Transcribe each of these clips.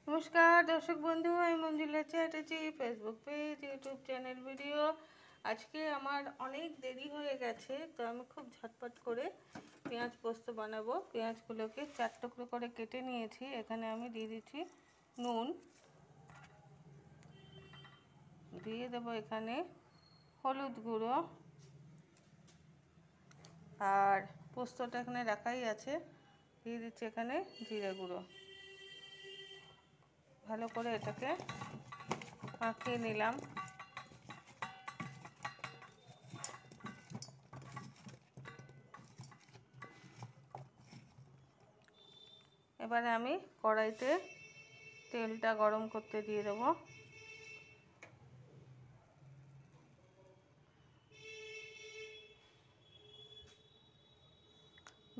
নমস্কার দর্শক বন্ধু, আমি Manjula Chatterjee. Facebook page, YouTube channel, video. আজকে আমার অনেক দেরি হয়ে গেছে, তো আমি খুব ঝটপট করে পেঁয়াজ পোস্ত বানাবো। পেঁয়াজগুলোকে 4 টুকরো করে কেটে নিয়েছি। এখানে আমি দিয়ে দিচ্ছি নুন, দিয়ে দেবো এখানে হলুদ গুঁড়ো, আর পোস্তটা এখানে রাখাই আছে, দিয়ে দিচ্ছি এখানে জিরে গুঁড়ো। ভালো করে এটাকে মাখিয়ে নিলাম। এবারে আমি কড়াইতে তেলটা গরম করতে দিয়ে দেবো।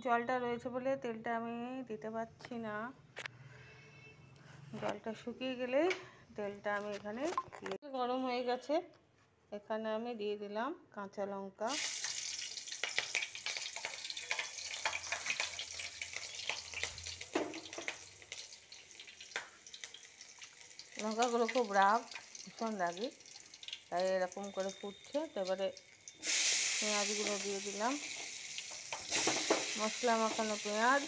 জলটা রয়েছে বলে তেলটা আমি দিতে পারছি না, জলটা শুকিয়ে গেলেই তেলটা আমি এখানে গরম হয়ে গেছে। এখানে আমি দিয়ে দিলাম কাঁচা লঙ্কা, লঙ্কাগুলো খুব রাগ, ভীষণ রাগি, তাই এরকম করে ফুটছে। তো এবারে পেঁয়াজগুলো দিয়ে দিলাম, মশলা মাখানো পেঁয়াজ।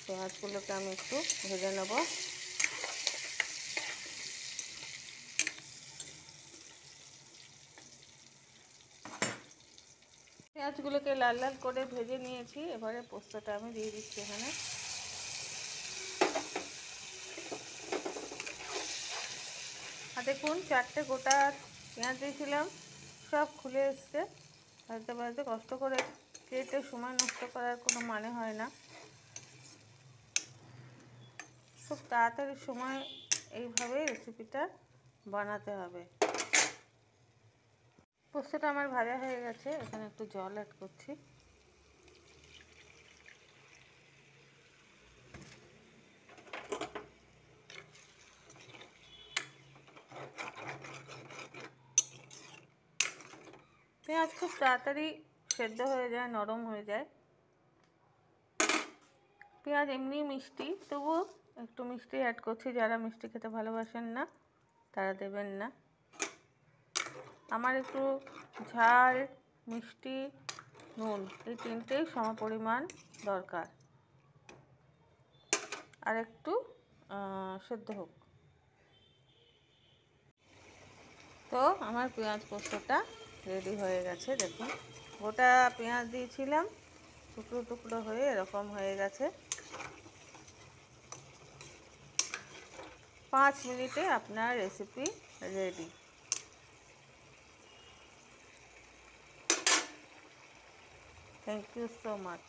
পেঁয়াজগুলোকে আমি একটু ভেজে নেব। পেঁয়াজগুলোকে লাল লাল করে ভেজে নিয়েছি। এবারে পোস্তটা আমি দিয়ে দিচ্ছি এখানে। আর দেখুন, 4টে গোটা পেঁয়াজ দিয়েছিলাম, সব খুলে এসছে। ভাজতে ভাজতে কষ্ট করে কেটে সময় নষ্ট করার কোনো মানে হয় না। খুব তাড়াতাড়ি সময় এইভাবে রেসিপিটা বানাতে হবে। পোস্তটা আমার ভাজা হয়ে গেছে, এখানে একটু জল অ্যাড করছি। পেঁয়াজ খুব তাড়াতাড়ি সেদ্ধ হয়ে যায়, নরম হয়ে যায়। পেঁয়াজ এমনি মিষ্টি, তবুও একটু মিষ্টি অ্যাড করছি। যারা মিষ্টি খেতে ভালোবাসেন না তারা দেবেন না। আমার একটু ঝাল, মিষ্টি, নুন এই তিনটেই সমপরিমাণ দরকার। আর একটু সেদ্ধ হোক। তো আমার পেঁয়াজ পোস্তটা রেডি হয়ে গেছে। দেখুন, গোটা পেঁয়াজ দিয়েছিলাম, টুকরো টুকরো হয়ে এরকম হয়ে গেছে। 5 মিনিটে আপনার recipe ready. Thank you so much.